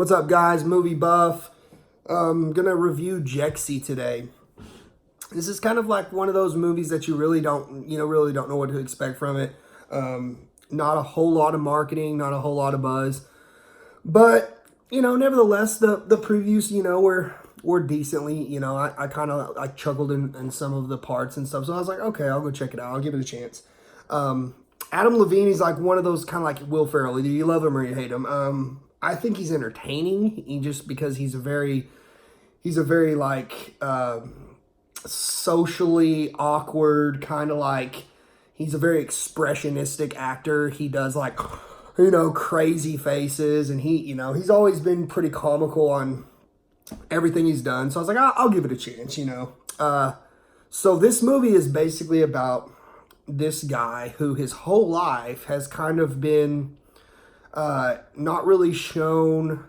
What's up, guys? Movie buff. Gonna review JEXI today. This is kind of like one of those movies that you really don't know what to expect from it. Not a whole lot of marketing, not a whole lot of buzz, but nevertheless, the previews, were decently. I kind of chuckled in some of the parts and stuff, so I was like, okay, I'll go check it out. I'll give it a chance. Adam Levine, he's like one of those kind of like Will Ferrell. Either you love him or you hate him. I think he's entertaining. Just because he's a very like socially awkward kind of like. He's a very expressionistic actor. He does like crazy faces, and he's always been pretty comical on everything he's done. So I was like, I'll give it a chance. So this movie is basically about this guy who his whole life has kind of been not really shown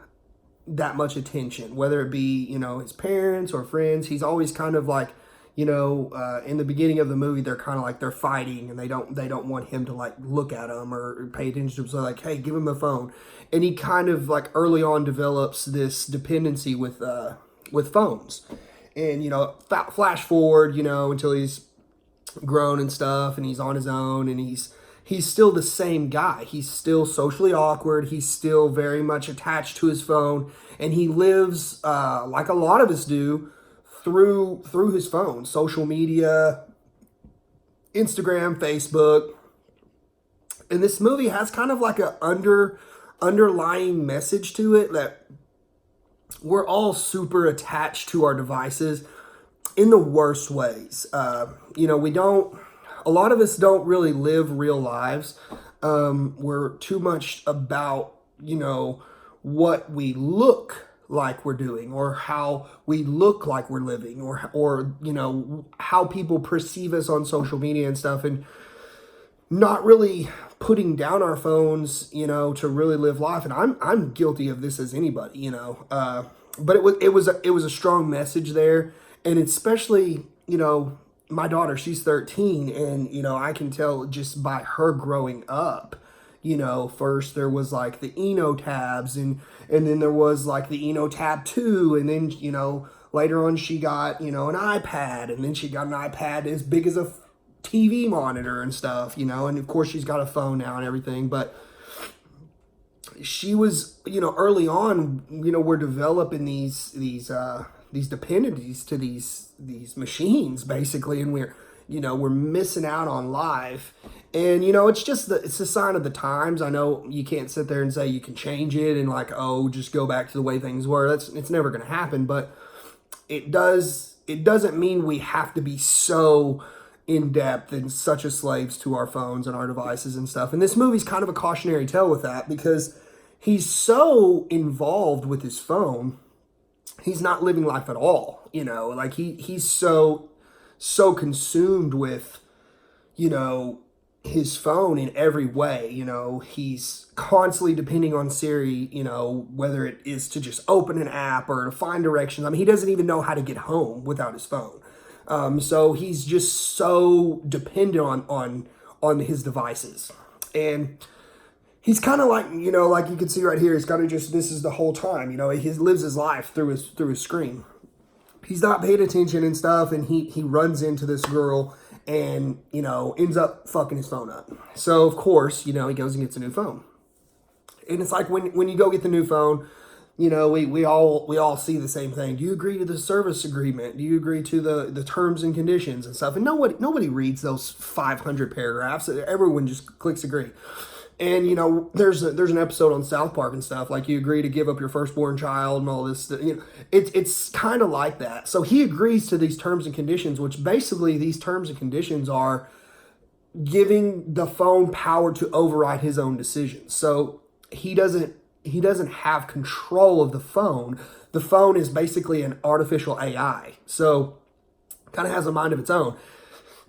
that much attention, whether it be, his parents or friends. He's always kind of like, in the beginning of the movie, they're kind of like they're fighting and they don't want him to like look at them or pay attention to him. So like, hey, give him the phone. And he kind of like early on develops this dependency with phones. And, flash forward, until he's grown and stuff and he's on his own and he's still the same guy. He's still socially awkward. He's still very much attached to his phone, and he lives like a lot of us do through his phone, social media, Instagram, Facebook. And this movie has kind of like a underlying message to it that we're all super attached to our devices in the worst ways. A lot of us don't really live real lives. We're too much about, what we look like we're doing, or how we look like we're living, or how people perceive us on social media and stuff, and not really putting down our phones, to really live life. And I'm guilty of this as anybody, but it was a strong message there. And especially, my daughter, she's 13, and, I can tell just by her growing up, first there was like the Eno tabs, and then there was like the Eno tab 2, and then, later on she got, an iPad, and then she got an iPad as big as a TV monitor and stuff, and of course she's got a phone now and everything. But she was, early on, we're developing these dependencies to these machines basically, and we're missing out on life. And it's a sign of the times. I know you can't sit there and say you can change it and like, oh, just go back to the way things were. It's never going to happen. But it doesn't mean we have to be so in depth and such as slaves to our phones and our devices and stuff. And this movie's kind of a cautionary tale with that, because he's so involved with his phone. He's not living life at all, like he's so consumed with, his phone in every way. He's constantly depending on Siri, whether it is to just open an app or to find directions. I mean, he doesn't even know how to get home without his phone. So he's just so dependent on his devices. And he's kind of like, like you can see right here, he's kind of just, this is the whole time, he lives his life through his screen. He's not paying attention and stuff, and he runs into this girl and, ends up fucking his phone up. So, of course, he goes and gets a new phone. And it's like when you go get the new phone, we all see the same thing. Do you agree to the service agreement? Do you agree to the terms and conditions and stuff? And nobody reads those 500 paragraphs. Everyone just clicks agree. And, there's an episode on South Park and stuff, like you agree to give up your firstborn child and all this. It's kind of like that. So he agrees to these terms and conditions, which basically these terms and conditions are giving the phone power to override his own decisions. So he doesn't have control of the phone. The phone is basically an artificial AI. So kind of has a mind of its own.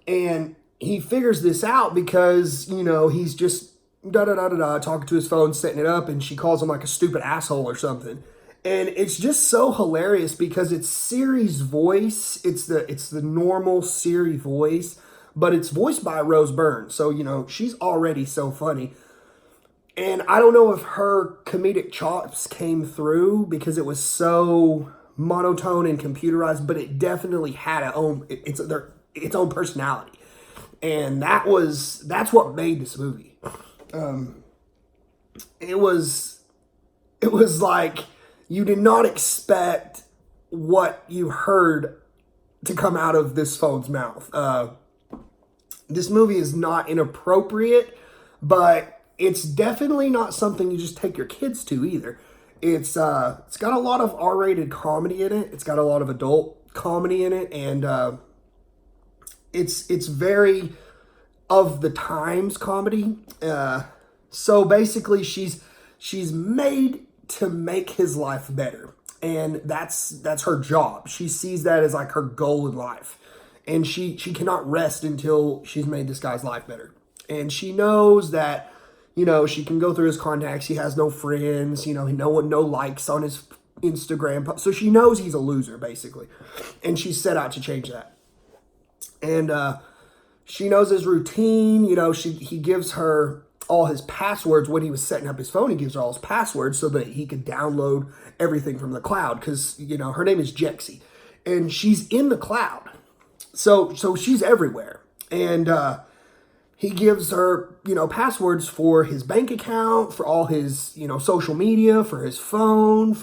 And he figures this out because, he's just talking to his phone, setting it up, and she calls him like a stupid asshole or something. And it's just so hilarious because it's Siri's voice. It's the normal Siri voice, but it's voiced by Rose Byrne. So, she's already so funny. And I don't know if her comedic chops came through because it was so monotone and computerized, but it definitely had its own personality, and that's what made this movie. It was like you did not expect what you heard to come out of this phone's mouth. This movie is not inappropriate, but it's definitely not something you just take your kids to either. It's got a lot of R-rated comedy in it. It's got a lot of adult comedy in it, and it's very of the times comedy. So basically, she's made to make his life better, and that's her job. She sees that as like her goal in life, and she cannot rest until she's made this guy's life better. And she knows that, she can go through his contacts. He has no friends. No likes on his Instagram. So she knows he's a loser, basically. And she's set out to change that. And she knows his routine. He gives her all his passwords. When he was setting up his phone, he gives her all his passwords so that he could download everything from the cloud. Because, her name is JEXI. And she's in the cloud. So she's everywhere. And he gives her, passwords for his bank account, for all his, social media, for his phone,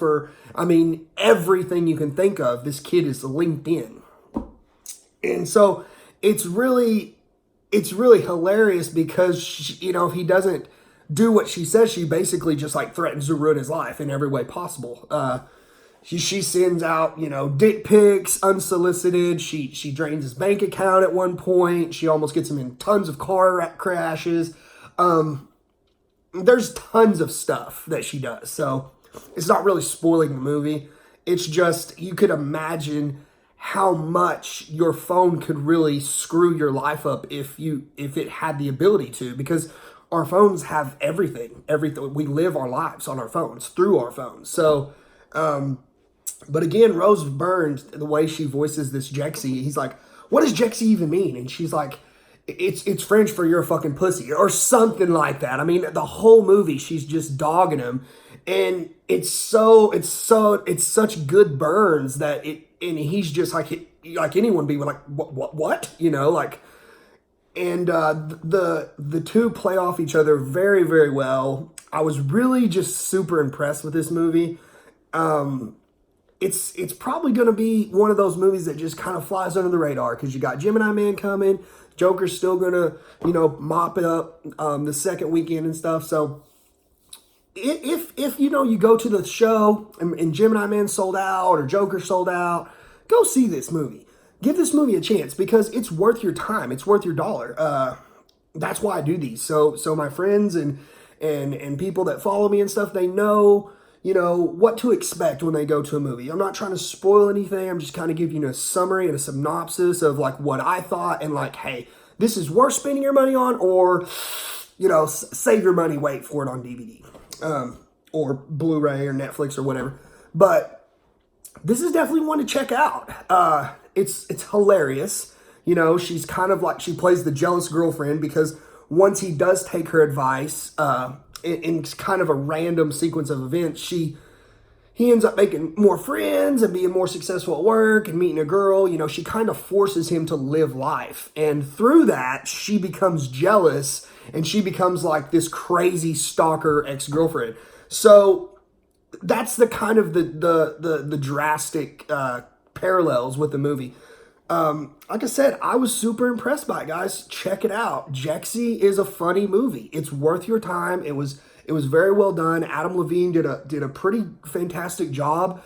everything you can think of. This kid is linked in. And so it's really hilarious because, if he doesn't do what she says, she basically just like threatens to ruin his life in every way possible. She sends out, dick pics unsolicited. She drains his bank account at one point. She almost gets him in tons of car crashes. There's tons of stuff that she does. So it's not really spoiling the movie. It's just, you could imagine how much your phone could really screw your life up if it had the ability to, because our phones have everything. We live our lives on our phones, through our phones. So, but again, Rose Byrne, the way she voices this JEXI, he's like, what does JEXI even mean? And she's like, it's French for you're a fucking pussy or something like that. The whole movie, she's just dogging him. And it's such good burns that and he's just like anyone be like, what? And the two play off each other very, very well. I was really just super impressed with this movie. It's probably going to be one of those movies that just kind of flies under the radar because you got Gemini Man coming. Joker's still going to, mop it up the second weekend and stuff. So if you go to the show and Gemini Man sold out or Joker sold out, go see this movie. Give this movie a chance because it's worth your time. It's worth your dollar. That's why I do these. So my friends and people that follow me and stuff, they know, what to expect when they go to a movie. I'm not trying to spoil anything. I'm just kind of giving you a summary and a synopsis of like what I thought and like, hey, this is worth spending your money on, or, save your money, wait for it on DVD, or Blu-ray or Netflix or whatever. But this is definitely one to check out. It's hilarious. She's kind of like, she plays the jealous girlfriend because once he does take her advice, in kind of a random sequence of events, he ends up making more friends and being more successful at work and meeting a girl. She kind of forces him to live life. And through that, she becomes jealous and she becomes like this crazy stalker ex-girlfriend. So that's the kind of the drastic parallels with the movie. Like I said, I was super impressed by it, guys. Check it out. JEXI is a funny movie. It's worth your time. It was very well done. Adam Levine did a pretty fantastic job.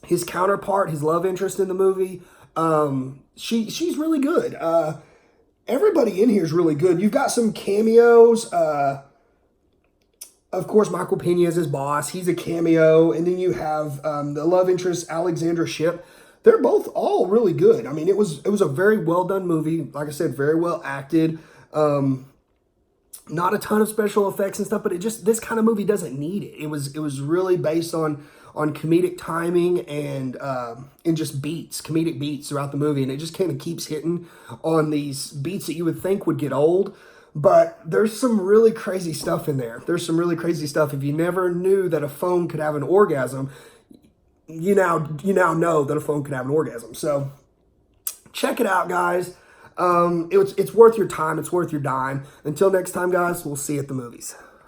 His counterpart, his love interest in the movie, she's really good. Everybody in here is really good. You've got some cameos. Of course, Michael Pena is his boss. He's a cameo. And then you have the love interest, Alexandra Shipp. They're both all really good. It was a very well done movie. Like I said, very well acted. Not a ton of special effects and stuff, but this kind of movie doesn't need it. It was really based on comedic timing and just comedic beats throughout the movie, and it just kind of keeps hitting on these beats that you would think would get old. But there's some really crazy stuff in there. There's some really crazy stuff. If you never knew that a phone could have an orgasm, you now know that a phone could have an orgasm. So check it out, guys. It's worth your time. It's worth your dime. Until next time, guys, we'll see you at the movies.